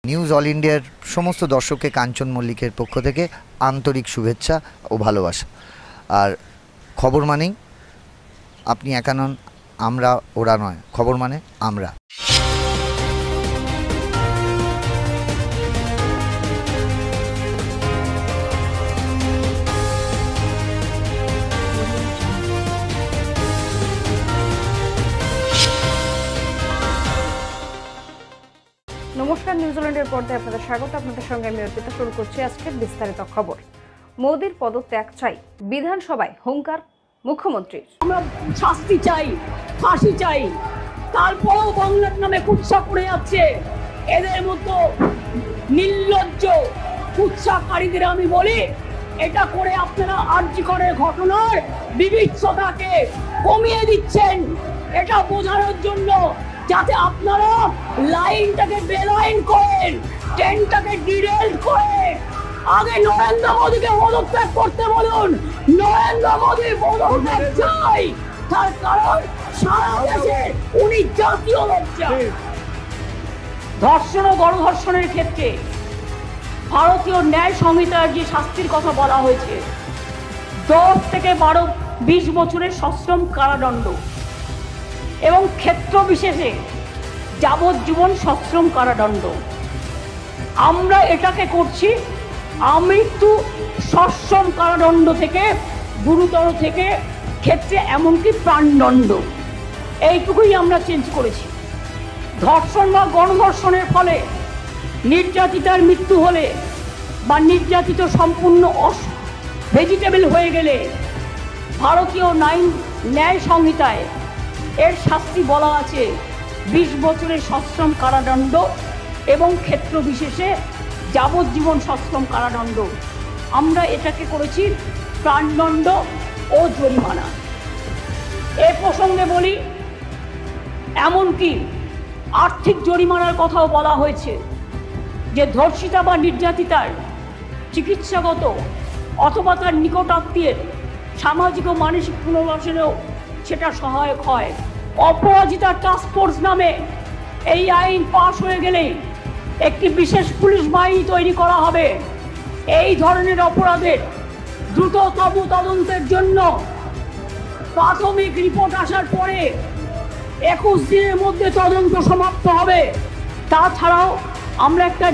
News all ইন্ডিয়ার সমস্ত দর্শককে কাঞ্চন মল্লিকের পক্ষ থেকে আন্তরিক শুভেচ্ছা ও ভালোবাসা। আর খবর মানেই আপনি একা নন, আমরা ওরা নয়, খবর মানে আমরা। নমস্কার, নিউজিল্যান্ডের পর্দায় আপনাদের স্বাগত। আপনাদের সঙ্গে আমি অর্পিতা। শুরু করছি আজকের বিস্তারিত খবর। মোদির পদত্যাগ চাই, বিধানসভায় হুঙ্কার মুখ্যমন্ত্রীর। আমরা শাস্তি চাই, ফাঁসি চাই, তারপরেও বাংলার নামে কুৎসা করে যাচ্ছে এদের মতো নির্লজ্জ কুৎসাকারীদের আমি বলি, এটা করে আপনারা আরজি করের ঘটনার বিভৎসতাকে কমিয়ে দিচ্ছেন, এটা বোঝানোর জন্য যাতে আপনারা লাইনটাকে বেলাইন করেন, ট্রেনটাকে ডিরেল করেন। আগে নরেন্দ্র মোদীকে পদত্যাগ করতে বলুন, নরেন্দ্র মোদী পদত্যাগ চাই, তার কারণ সারা দেশে উনি জাতীয় লজ্জা। ধর্ষণ ও গণধর্ষণের ক্ষেত্রে ভারতীয় ন্যায় সংহিতার যে শাস্তির কথা বলা হয়েছে, 10 থেকে 20 বছরের সশ্রম কারাদণ্ড এবং ক্ষেত্র বিশেষে যাবজ্জীবন সশ্রম কারাদণ্ড, আমরা এটাকে করছি আমৃত্যু সশ্রম কারাদণ্ড থেকে গুরুতর থেকে ক্ষেত্রে এমনকি প্রাণদণ্ড, এইটুকুই আমরা চেঞ্জ করেছি। ধর্ষণ বা গণধর্ষণের ফলে নির্যাতিতার মৃত্যু হলে বা নির্যাতিত সম্পূর্ণ ভেজিটেবল হয়ে গেলে ভারতীয় ন্যায় সংহিতায় এর শাস্তি বলা আছে 20 বছরের সশ্রম কারাদণ্ড এবং ক্ষেত্র বিশেষে যাবজ্জীবন সশ্রম কারাদণ্ড। আমরা এটাকে করেছি প্রাণদণ্ড ও জরিমানা। এ প্রসঙ্গে বলি, এমনকি আর্থিক জরিমানার কথাও বলা হয়েছে, যে ধর্ষিতা বা নির্যাতিতার চিকিৎসাগত অথবা তার নিকটাত্মীয়ের সামাজিক ও মানসিক পুনর্বাসনেও সেটা সহায়ক হয়। অপরাজিতা টাস্ক ফোর্স নামে এই আইন পাশ হয়ে গেলেই একটি বিশেষ পুলিশ বাহিনী তৈরি করা হবে। এই ধরনের অপরাধের দ্রুততম তদন্তের জন্য প্রাথমিক রিপোর্ট আসার পরে 21 দিনের মধ্যে তদন্ত সমাপ্ত হবে। তাছাড়াও আমরা একটা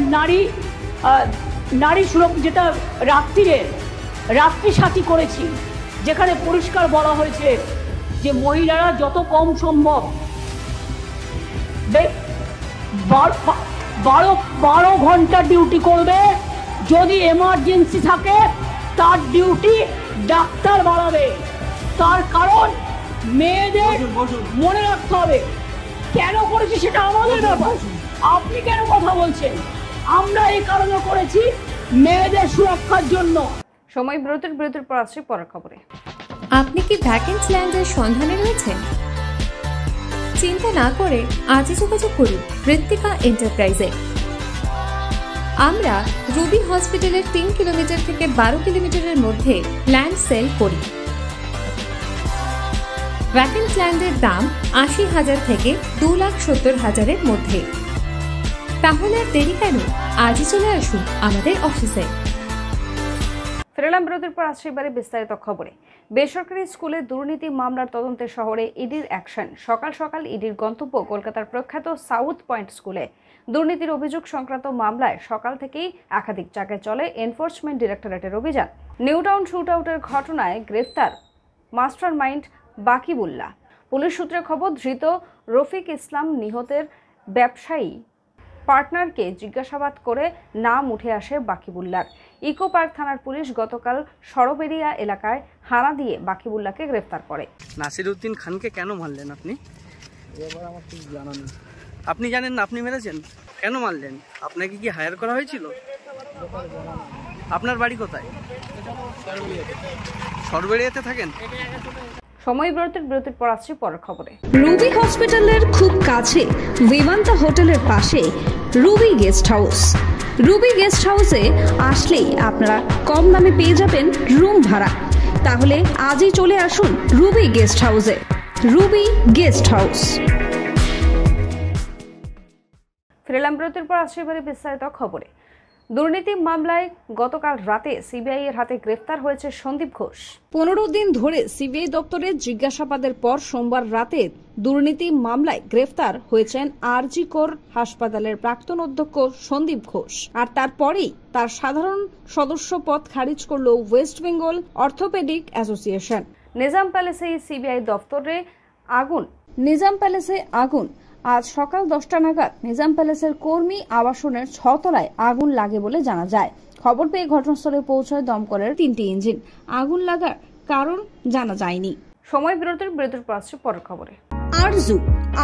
নারী সুরক্ষা, যেটা রাত্রি সাথী করেছি, যেখানে পরিষ্কার বলা হয়েছে যে মহিলারা যত কম সম্ভব 12 ঘন্টা ডিউটি করবে, যদি এমার্জেন্সি থাকে তার ডিউটি ডাক্তার বাড়াবে। তার কারণ মেয়েদের মনে রাখতে হবে কেন করেছি সেটা আমাদের ব্যাপার, আপনি কেন কথা বলছেন? আমরা এই কারণে করেছি মেয়েদের সুরক্ষার জন্য। সময় বিরতির পর আসছি পরের খবরে। আপনি কি ভ্যাকেন্সি ল্যান্ডের সন্ধানে রয়েছেন? চিন্তা না করে আজই যোগাযোগ করুন ঋত্বিকা এন্টারপ্রাইজে। আমরা রুবি হসপিটালের 3 কিলোমিটার থেকে 12 কিলোমিটারের মধ্যে ল্যান্ড সেল করি। ভ্যাকেন্সি ল্যান্ডের দাম 80,000 থেকে 2,70,000-এর মধ্যে। তাহলে আর দেরি কেন, আজই চলে আসুন আমাদের অফিসে। ফেরালাম বিরতির পর আসছে এবারে বিস্তারিত খবরে। বেসরকারি স্কুলে দুর্নীতি মামলার তদন্তে শহরে ইডির অ্যাকশন। সকাল সকাল ইডির গন্তব্য কলকাতার প্রখ্যাত সাউথ পয়েন্ট স্কুলে। দুর্নীতির অভিযোগ সংক্রান্ত মামলায় সকাল থেকেই একাধিক জায়গায় চলে এনফোর্সমেন্ট ডিরেক্টরেটের অভিযান। নিউটাউন শুটআউটের ঘটনায় গ্রেফতার মাস্টার মাইন্ড বাকিবুল্লাহ। পুলিশ সূত্রে খবর, ধৃত রফিক ইসলাম নিহতের ব্যবসায়ী পার্টনারকে জিজ্ঞাসাবাদ করে নাম উঠে আসে বাকিবুল্লার। ইকো পার্ক থানার পুলিশ গতকাল সরবেরিয়া এলাকায় হানা দিয়ে বাকিবুল্লাহকে গ্রেফতার করে। নাসিরউদ্দিন খানকে কেন মারলেন আপনি? এবার আমার কিছু জানা নেই। আপনি জানেন না আপনি মেরেছেন? কেন মারলেন? আপনাকে কি হায়ার করা হয়েছিল? আপনার বাড়ি কোথায়? সরবেরিয়াতে থাকেন? সময় বিরতির পর আসছি পরের খবরে। রুবি হসপিটালের খুব কাছে বিমান্তা হোটেলের পাশে Ruby guest house. Ruby guest হাউসে আসলেই আপনারা কম দামে পেয়ে যাবেন রুম ভাড়া। তাহলে আজই চলে আসুন রুবি গেস্ট হাউসে। Ruby guest house. ফিরলাম বিরতির পর আসছে এবারে বিস্তারিত খবরে। দুর্নীতি মামলায় গতকাল রাতে সিবিআই এর হাতে গ্রেফতার হয়েছে সন্দীপ ঘোষ। 15 দিন ধরে সিবিআই দপ্তরে জিজ্ঞাসাবাদের পর সোমবার রাতে দুর্নীতি মামলায় গ্রেফতার হয়েছেন আরজি কর হাসপাতালের প্রাক্তন অধ্যক্ষ সন্দীপ ঘোষ। আর তারপরেই তার সাধারণ সদস্য পদ খারিজ করল West Bengal orthopaedic association. Nizam প্যালেসে সিবিআই দপ্তরে আগুন। আজ সকাল 10টা নাগাদ নিজাম প্যালেসের কর্মী আবাসনের 6 তলায় আগুন লাগে বলে জানা যায়। খবর পেয়ে ঘটনাস্থলে পৌঁছায় দমকলের 3টি ইঞ্জিন। আগুন লাগার কারণ জানা যায়নি। সময় বিরতির পর আসছে পরের খবরে।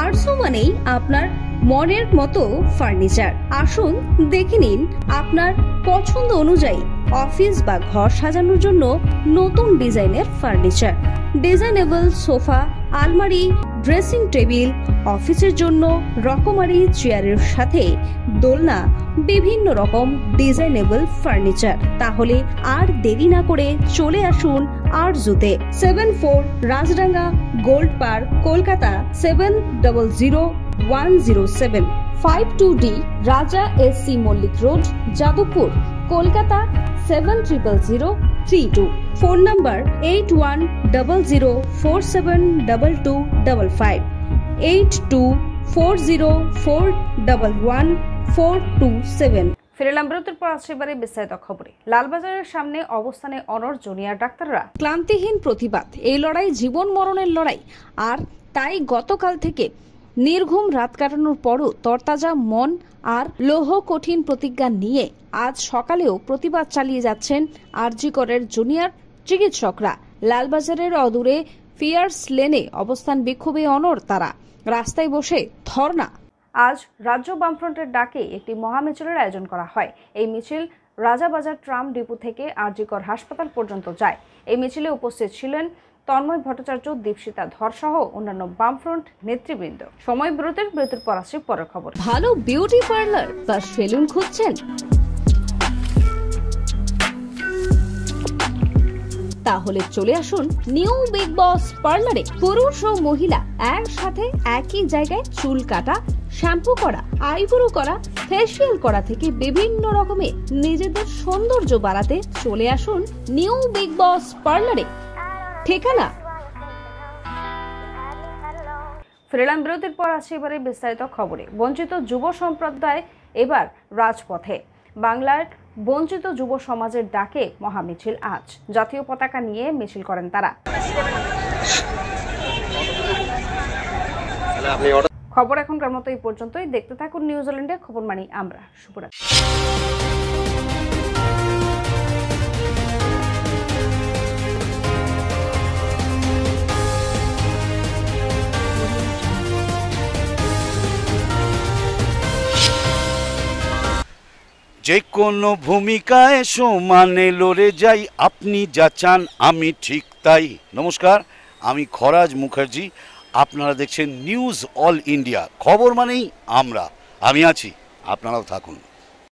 আরজু মানেই আপনার মনের মতো ফার্নিচার। আসুন দেখে নিন আপনার পছন্দ অনুযায়ী অফিস বা ঘর সাজানোর জন্য নতুন ডিজাইনের ফার্নিচার। ডিজাইনেবল সোফা, আলমারি, ড্রেসিং টেবিল, অফিসের জন্য রকমারি চেয়ারের সাথে দোলনা, বিভিন্ন রকম ডিজাইনেবল ফার্নিচার। তাহলে আর দেরি না করে চলে আসুন আরজুতে। 74 Rajdanga Gold Park, Kolkata 700107। 52D Raja SC Mallick Road, Jadavpur, Kolkata 700032। Phone number 8100472255, 8240411427। ফিরলাম বিরতির পর আসছে এবারে বিস্তারিত খবরে। লালবাজারের সামনে অবস্থানে অনড় জুনিয়র ডাক্তাররা। ক্লান্তিহীন প্রতিবাদ। এই লড়াই জীবন মরণের লড়াই। আর তাই গতকাল থেকে নির্ঘুম রাত কাটানোর পরও তরতাজা মন আর লৌহ কঠিন প্রতিজ্ঞা নিয়ে আজ সকালেও প্রতিবাদ চালিয়ে যাচ্ছেন আরজি করের জুনিয়র চিকিৎসকরা। লালবাজারের অদূরে ফিয়ার্স লেনে অবস্থান বিক্ষোভে অনড় তারা। রাস্তায় বসে ধর্ণা। আজ রাজ্য বামফ্রন্টের ডাকে একটি মহামিছিলের আয়োজন করা হয়। এই মিছিল রাজাবাজার ট্রাম ডিপো থেকে আরজি কর হাসপাতাল পর্যন্ত যায়। এই মিছিলে উপস্থিত ছিলেন তন্ময় ভট্টাচার্য, দীপশিতা ধর সহ অন্যান্য বামফ্রন্ট নেতৃবৃন্দ। সময় বিরতির পর আসছে পরের খবর। ভালো বিউটি পার্লার বা সেলুন খুঁজছেন? তাহলে চলে আসুন নিউ বিগ বস পার্লারে। পুরুষ ও মহিলা একসাথে একই জায়গায় চুল কাটা, শ্যাম্পু করা, আইব্রো করা, ফেসিয়াল করা থেকে বিভিন্ন রকমের নিজেদের সৌন্দর্য বাড়াতে চলে আসুন নিউ বিগ বস পার্লারে। ঠিকানা ফিরলাম বিরতির পর আসছে এবারে বিস্তারিত খবরে। বঞ্চিত যুব সম্প্রদায় এবার রাজপথে। বাংলার বঞ্চিত যুব সমাজের ডাকে মহামিছিল আজ। জাতীয় পতাকা নিয়ে মিছিল করেন তারা। খবর এখনকার মতো এই পর্যন্তই। দেখতে থাকুন নিউজিল্যান্ডে খবর মানি আমরা। শুভরাত্রি। যে কোনো ভূমিকায় সমানে লড়ে যাই, আপনি যা চান আমি ঠিক তাই। নমস্কার, আমি খরাজ মুখার্জি। আপনারা দেখছেন নিউজ অল ইন্ডিয়া। খবর মানেই আমরা। আমি আছি, আপনারাও থাকুন।